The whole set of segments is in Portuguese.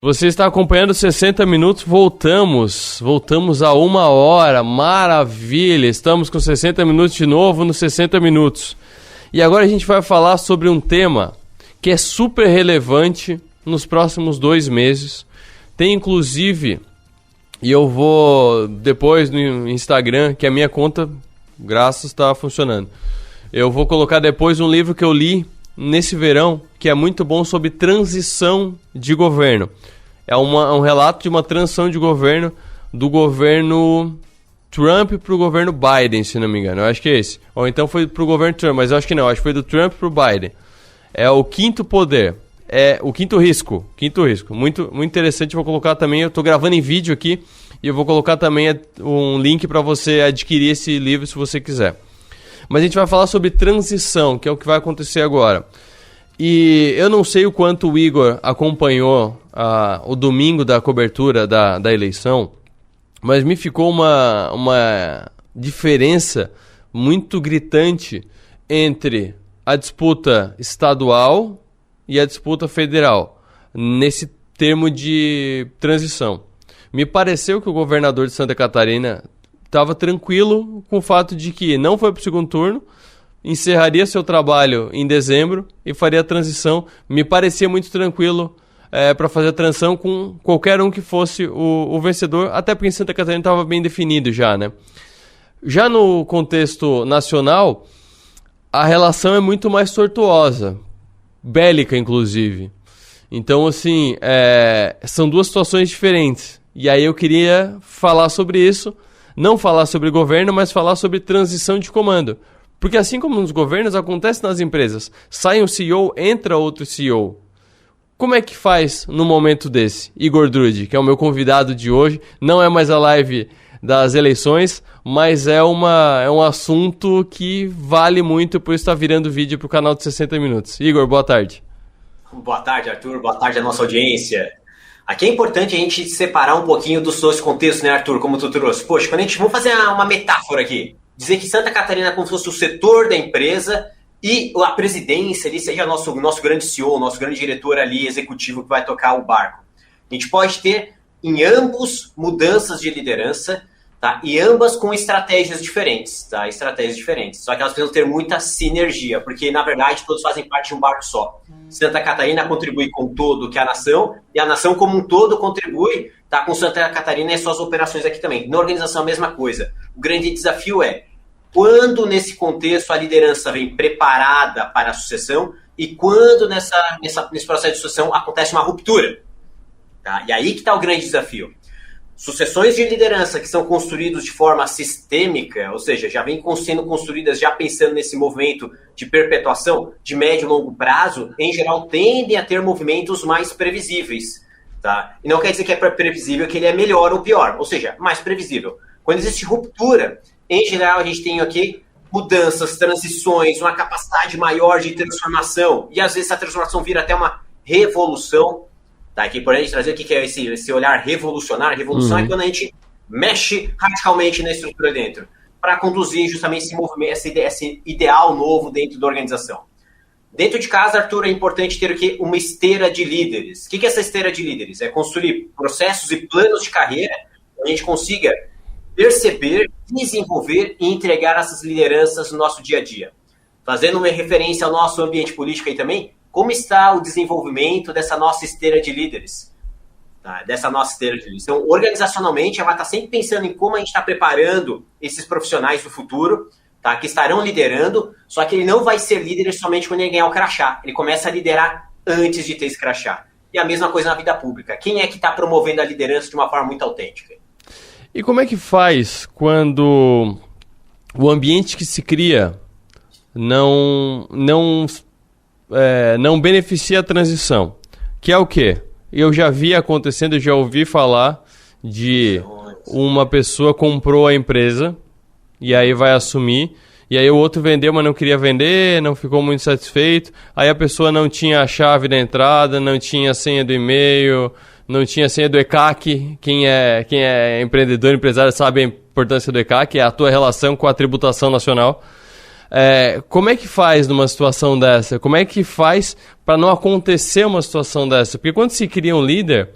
Você está acompanhando 60 Minutos, voltamos a 1 hora, maravilha, estamos com 60 minutos de novo nos 60 Minutos. E agora a gente vai falar sobre um tema que é super relevante nos próximos 2 meses. Tem inclusive, e eu vou depois no Instagram, que a minha conta, graças, está funcionando. Eu vou colocar depois um livro que eu li nesse verão, que é muito bom, sobre transição de governo. É um relato de uma transição de governo, do governo Trump para o governo Biden, se não me engano. Eu acho que é esse. Ou então foi para o governo Trump, mas eu acho que não. Acho que foi do Trump para o Biden. É o quinto poder. É o quinto risco. Muito, muito interessante. Eu vou colocar também, eu estou gravando em vídeo aqui, e eu vou colocar também um link para você adquirir esse livro se você quiser. Mas a gente vai falar sobre transição, que é o que vai acontecer agora. E eu não sei o quanto o Igor acompanhou o domingo da cobertura da eleição, mas me ficou uma diferença muito gritante entre a disputa estadual e a disputa federal, nesse termo de transição. Me pareceu que o governador de Santa Catarina estava tranquilo com o fato de que não foi para o segundo turno, encerraria seu trabalho em dezembro e faria a transição. Me parecia muito tranquilo para fazer a transição com qualquer um que fosse o vencedor, até porque em Santa Catarina estava bem definido já, né? Já no contexto nacional, a relação é muito mais tortuosa, bélica inclusive. Então, assim, são duas situações diferentes. E aí eu queria falar sobre isso, não falar sobre governo, mas falar sobre transição de comando. Porque assim como nos governos, acontece nas empresas. Sai um CEO, entra outro CEO. Como é que faz no momento desse? Igor Drude, que é o meu convidado de hoje, não é mais a live das eleições, mas é um assunto que vale muito, por isso está virando vídeo para o canal de 60 Minutos. Igor, boa tarde. Boa tarde, Arthur. Boa tarde à nossa audiência. Aqui é importante a gente separar um pouquinho dos dois contextos, né, Arthur, como tu trouxe. Poxa, quando vamos fazer uma metáfora aqui. Dizer que Santa Catarina é como se fosse o setor da empresa e a presidência ali seja nosso grande CEO, nosso grande diretor ali, executivo, que vai tocar o barco. A gente pode ter em ambos mudanças de liderança, tá? E ambas com estratégias diferentes, tá? Estratégias diferentes. Só que elas precisam ter muita sinergia, porque, na verdade, todos fazem parte de um barco só. Santa Catarina contribui com todo que é a nação, e a nação como um todo contribui, tá, com Santa Catarina e suas operações aqui também. Na organização, a mesma coisa. O grande desafio é quando, nesse contexto, a liderança vem preparada para a sucessão e quando, nesse processo de sucessão, acontece uma ruptura. Tá? E aí que está o grande desafio. Sucessões de liderança que são construídas de forma sistêmica, ou seja, já vêm sendo construídas já pensando nesse movimento de perpetuação de médio e longo prazo, em geral tendem a ter movimentos mais previsíveis. Tá? E não quer dizer que é previsível que ele é melhor ou pior, ou seja, mais previsível. Quando existe ruptura, em geral a gente tem aqui mudanças, transições, uma capacidade maior de transformação, e às vezes essa transformação vira até uma revolução. Tá, aqui por a gente trazer o que é esse olhar revolucionário. Revolução é quando a gente mexe radicalmente na estrutura dentro, para conduzir justamente esse movimento, esse ideal novo dentro da organização. Dentro de casa, Arthur, é importante ter o quê? Uma esteira de líderes. O que é essa esteira de líderes? É construir processos e planos de carreira onde a gente consiga perceber, desenvolver e entregar essas lideranças no nosso dia a dia. Fazendo uma referência ao nosso ambiente político aí também, como está o desenvolvimento dessa nossa esteira de líderes? Tá? Então, organizacionalmente, ela está sempre pensando em como a gente está preparando esses profissionais do futuro, tá? Que estarão liderando, só que ele não vai ser líder somente quando ele ganhar o crachá. Ele começa a liderar antes de ter esse crachá. E a mesma coisa na vida pública. Quem é que está promovendo a liderança de uma forma muito autêntica? E como é que faz quando o ambiente que se cria não beneficia a transição? Que é o quê? Eu já vi acontecendo, já ouvi falar de uma pessoa comprou a empresa e aí vai assumir, e aí o outro vendeu, mas não queria vender, não ficou muito satisfeito, aí a pessoa não tinha a chave da entrada, não tinha a senha do e-mail, não tinha a senha do ECAC. Quem é empreendedor, empresário, sabe a importância do ECAC, é a tua relação com a tributação nacional. Como é que faz numa situação dessa? Como é que faz para não acontecer uma situação dessa? Porque quando se cria um líder,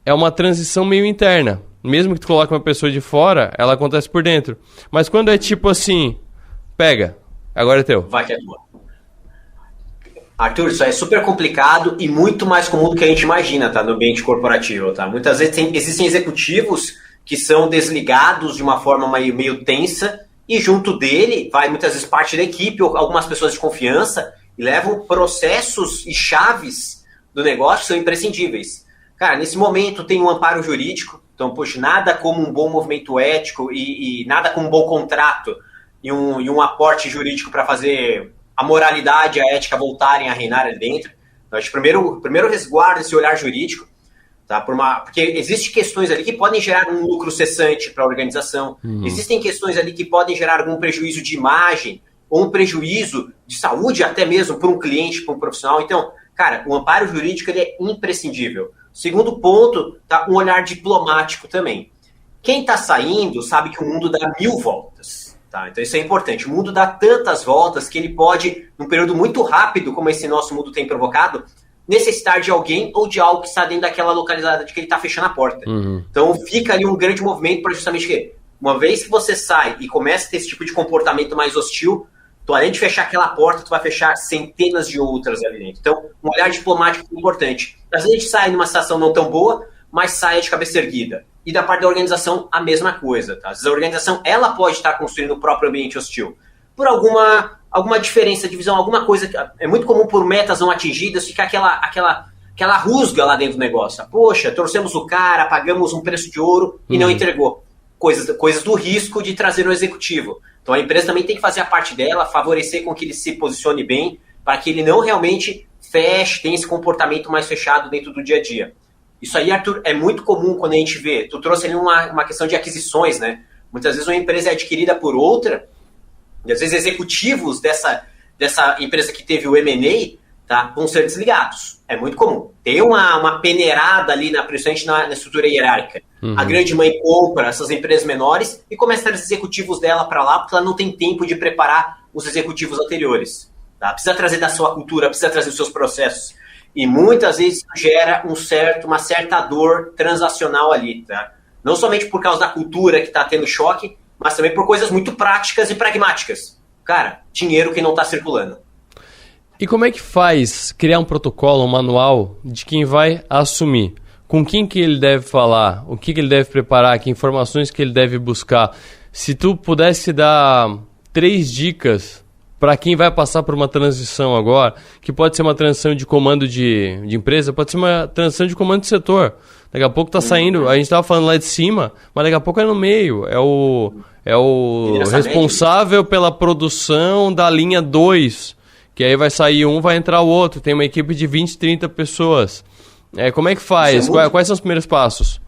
é uma transição meio interna. Mesmo que tu coloque uma pessoa de fora, ela acontece por dentro. Mas quando é tipo assim, pega, agora é teu. Vai que é tua. Arthur, isso é super complicado e muito mais comum do que a gente imagina, tá? No ambiente corporativo, tá? Muitas vezes existem executivos que são desligados de uma forma meio tensa e junto dele vai muitas vezes parte da equipe ou algumas pessoas de confiança e levam processos e chaves do negócio que são imprescindíveis. Cara, nesse momento tem um amparo jurídico, então, poxa, nada como um bom movimento ético e nada como um bom contrato e um aporte jurídico para fazer a moralidade e a ética voltarem a reinar ali dentro. Então, acho que primeiro resguardo esse olhar jurídico, tá? Porque existem questões ali que podem gerar um lucro cessante para a organização, existem questões ali que podem gerar algum prejuízo de imagem ou um prejuízo de saúde até mesmo para um cliente, para um profissional. Então, cara, o amparo jurídico ele é imprescindível. Segundo ponto, tá, um olhar diplomático também. Quem está saindo sabe que o mundo dá 1000 voltas. Tá? Então isso é importante. O mundo dá tantas voltas que ele pode, num período muito rápido, como esse nosso mundo tem provocado, necessitar de alguém ou de algo que está dentro daquela localidade que ele está fechando a porta. Então fica ali um grande movimento para justamente que, uma vez que você sai e começa a ter esse tipo de comportamento mais hostil, tu, além de fechar aquela porta, tu vai fechar centenas de outras ali dentro. Então, um olhar diplomático é importante. Às vezes a gente sai numa situação não tão boa, mas sai de cabeça erguida. E da parte da organização, a mesma coisa. Tá? Às vezes a organização ela pode estar construindo o próprio ambiente hostil. Por alguma diferença de visão, alguma coisa. É muito comum por metas não atingidas, ficar aquela rusga lá dentro do negócio. Poxa, torcemos o cara, pagamos um preço de ouro e não entregou. Coisas do risco de trazer no executivo. Então a empresa também tem que fazer a parte dela, favorecer com que ele se posicione bem, para que ele não realmente feche, tenha esse comportamento mais fechado dentro do dia a dia. Isso aí, Arthur, é muito comum quando a gente vê. Tu trouxe ali uma questão de aquisições, né? Muitas vezes uma empresa é adquirida por outra, e às vezes executivos dessa empresa que teve o M&A, tá, vão ser desligados. É muito comum. Tem uma peneirada ali, principalmente na estrutura hierárquica. A grande mãe compra essas empresas menores e começa a trazer executivos dela para lá, porque ela não tem tempo de preparar os executivos anteriores. Tá? Precisa trazer da sua cultura, precisa trazer os seus processos. E muitas vezes isso gera uma certa dor transacional ali. Tá? Não somente por causa da cultura que está tendo choque, mas também por coisas muito práticas e pragmáticas. Cara, dinheiro que não está circulando. E como é que faz criar um protocolo, um manual de quem vai assumir? Com quem que ele deve falar? O que ele deve preparar? Que informações que ele deve buscar? Se tu pudesse dar 3 dicas para quem vai passar por uma transição agora, que pode ser uma transição de comando de empresa, pode ser uma transição de comando de setor. Daqui a pouco tá saindo, a gente estava falando lá de cima, mas daqui a pouco é no meio. É o responsável pela produção da linha 2. Que aí vai sair um, vai entrar o outro. Tem uma equipe de 20, 30 pessoas. Como é que faz? Quais são os primeiros passos?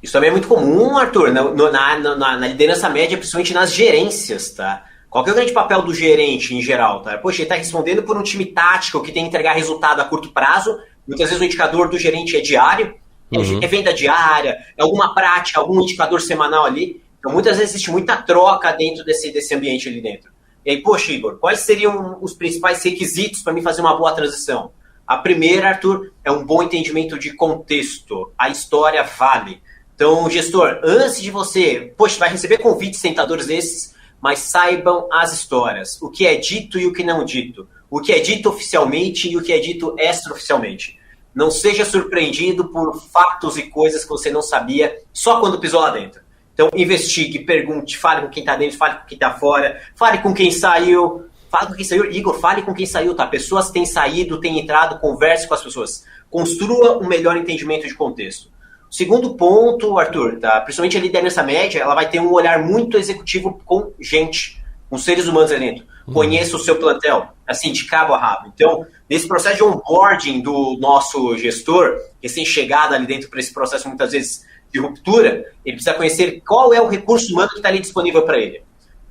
Isso também é muito comum, Arthur, na liderança média, principalmente nas gerências, tá? Qual que é o grande papel do gerente em geral, tá? Poxa, ele está respondendo por um time tático que tem que entregar resultado a curto prazo. Muitas vezes o indicador do gerente é diário, é venda diária, é alguma prática, algum indicador semanal ali. Então, muitas vezes existe muita troca dentro desse ambiente ali dentro. E aí, poxa, Igor, quais seriam os principais requisitos para mim fazer uma boa transição? A primeira, Arthur, é um bom entendimento de contexto. A história vale. Então, gestor, antes de você... Poxa, vai receber convites tentadores desses, mas saibam as histórias. O que é dito e o que não dito. O que é dito oficialmente e o que é dito extraoficialmente. Não seja surpreendido por fatos e coisas que você não sabia só quando pisou lá dentro. Então, investigue, pergunte, fale com quem está dentro, fale com quem está fora, fale com quem saiu. Fale com quem saiu. Igor, fale com quem saiu, tá? Pessoas têm saído, têm entrado, converse com as pessoas. Construa um melhor entendimento de contexto. Segundo ponto, Arthur, tá? Principalmente a liderança média, ela vai ter um olhar muito executivo com gente, com seres humanos ali dentro. Conheça o seu plantel, assim, de cabo a rabo. Então, nesse processo de onboarding do nosso gestor, recém-chegado ali dentro para esse processo, muitas vezes, de ruptura, ele precisa conhecer qual é o recurso humano que está ali disponível para ele.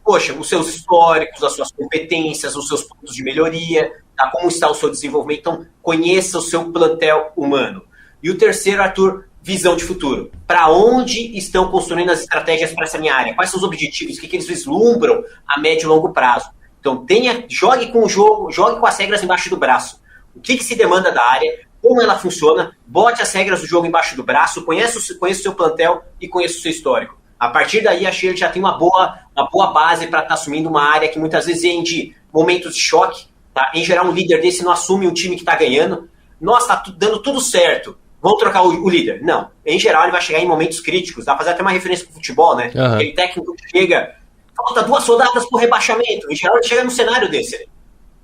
Poxa, os seus históricos, as suas competências, os seus pontos de melhoria, tá? Como está o seu desenvolvimento. Então, conheça o seu plantel humano. E o terceiro, Arthur, visão de futuro. Para onde estão construindo as estratégias para essa minha área? Quais são os objetivos? O que eles vislumbram a médio e longo prazo? Então, jogue com o jogo, jogue com as regras embaixo do braço. O que se demanda da área? como ela funciona, bote as regras do jogo embaixo do braço, conheça o seu plantel e conheça o seu histórico. A partir daí, acho que ele já tem uma boa base para estar assumindo uma área que muitas vezes vem de momentos de choque. Tá? Em geral, um líder desse não assume um time que está ganhando. Nossa, tá dando tudo certo, vamos trocar o líder. Não, em geral ele vai chegar em momentos críticos. Dá pra fazer até uma referência pro futebol, né? Uhum. Aquele técnico que chega, falta 2 rodadas pro rebaixamento. Em geral ele chega no cenário desse.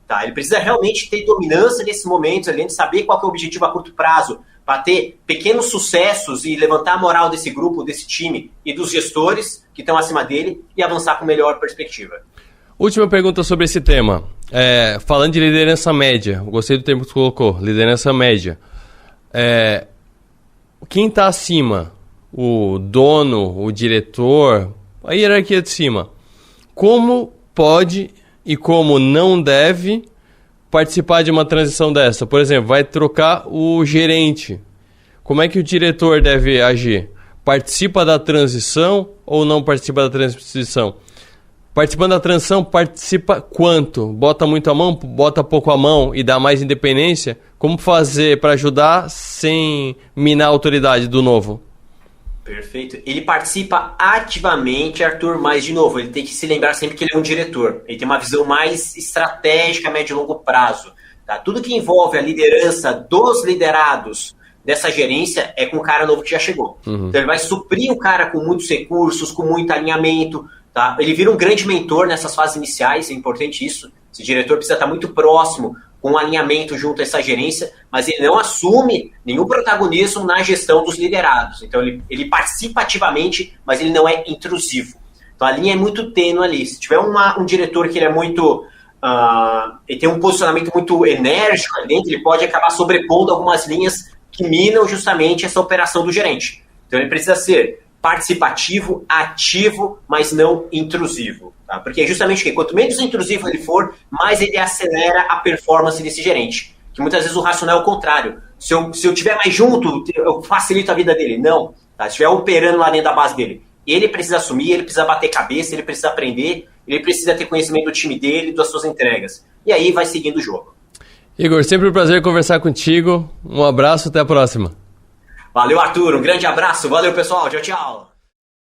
Tá? Ele precisa realmente ter dominância nesses momentos, além de saber qual que é o objetivo a curto prazo, para ter pequenos sucessos e levantar a moral desse grupo, desse time e dos gestores que estão acima dele e avançar com melhor perspectiva. Última pergunta sobre esse tema. Falando de liderança média, gostei do termo que você colocou, liderança média. Quem está acima? O dono, o diretor, a hierarquia de cima. Como pode e como não deve participar de uma transição dessa? Por exemplo, vai trocar o gerente. Como é que o diretor deve agir? Participa da transição ou não participa da transição? Participando da transição, participa quanto? Bota muito a mão, bota pouco a mão e dá mais independência? Como fazer para ajudar sem minar a autoridade do novo? Perfeito. Ele participa ativamente, Arthur, mas, de novo, ele tem que se lembrar sempre que ele é um diretor. Ele tem uma visão mais estratégica, médio e longo prazo. Tá? Tudo que envolve a liderança dos liderados dessa gerência é com o cara novo que já chegou. Uhum. Então ele vai suprir o cara com muitos recursos, com muito alinhamento. Tá? Ele vira um grande mentor nessas fases iniciais, é importante isso. Esse diretor precisa estar muito próximo, com um alinhamento junto a essa gerência, mas ele não assume nenhum protagonismo na gestão dos liderados. Então ele participa ativamente, mas ele não é intrusivo. Então a linha é muito tênue ali. Se tiver um diretor que ele é muito... ele tem um posicionamento muito enérgico ali dentro, ele pode acabar sobrepondo algumas linhas que minam justamente essa operação do gerente. Então ele precisa ser participativo, ativo, mas não intrusivo. Tá? Porque justamente que quanto menos intrusivo ele for, mais ele acelera a performance desse gerente. Que muitas vezes o racional é o contrário. Se eu estiver mais junto, eu facilito a vida dele. Não. Tá? Se estiver operando lá dentro da base dele. Ele precisa assumir, ele precisa bater cabeça, ele precisa aprender, ele precisa ter conhecimento do time dele, das suas entregas. E aí vai seguindo o jogo. Igor, sempre um prazer conversar contigo. Um abraço, até a próxima. Valeu, Arthur. Um grande abraço. Valeu, pessoal. Tchau, tchau.